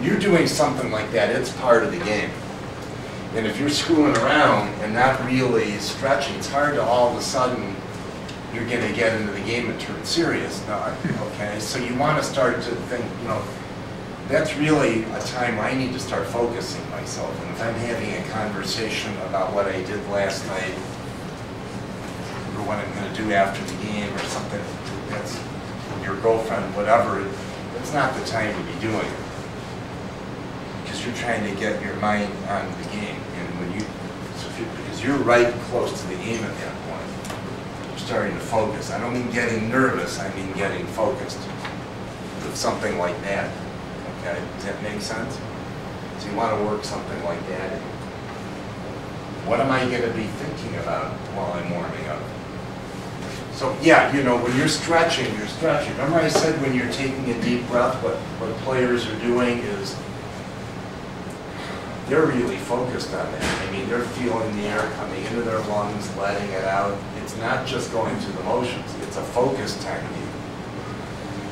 when you're doing something like that, it's part of the game. And if you're screwing around and not really stretching, it's hard to all of a sudden you're going to get into the game and turn serious. No, okay, so you want to start to think, you know, that's really a time I need to start focusing myself. And if I'm having a conversation about what I did last night, or what I'm going to do after the game or something, that's your girlfriend, whatever, it's not the time to be doing it. Because you're trying to get your mind on the game. And when you, because you're right close to the game at that point. You're starting to focus. I don't mean getting nervous, I mean getting focused with something like that. Okay, does that make sense? So you want to work something like that in. What am I going to be thinking about while I'm warming up? So yeah, you know, when you're stretching, you're stretching. Remember I said when you're taking a deep breath, what players are doing is they're really focused on that. I mean, they're feeling the air coming into their lungs, letting it out. It's not just going through the motions, it's a focus technique.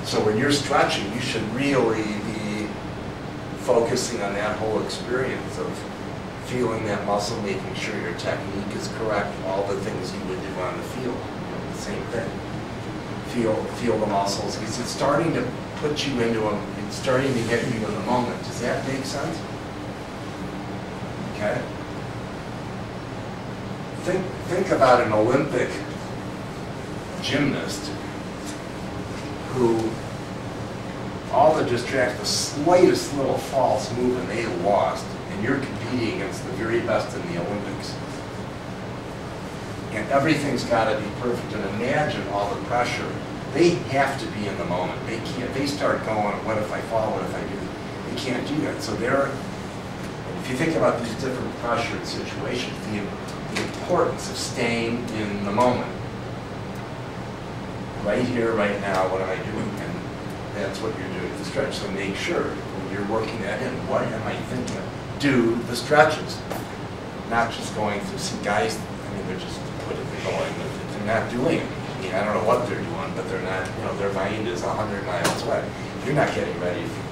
So when you're stretching, you should really be focusing on that whole experience of feeling that muscle, making sure your technique is correct, all the things you would do on the field. Same thing. Feel the muscles. Because it's starting to put you into them. It's starting to get you in the moment. Does that make sense? Okay. Think about an Olympic gymnast who all the distract, the slightest little false move and they lost, and you're competing against the very best in the Olympics. And everything's got to be perfect. And imagine all the pressure. They have to be in the moment. They can't. They start going, what if I fall? What if I do? They can't do that. So if you think about these different pressured situations, the importance of staying in the moment. Right here, right now, what am I doing? And that's what you're doing, the stretch. So make sure when you're working that in, what am I thinking of? Do the stretches. Not just going through, see guys, I mean, they're just going, but they're not doing it. I mean, I don't know what they're doing, but they're not, you know, their mind is 100 miles away. You're not getting ready for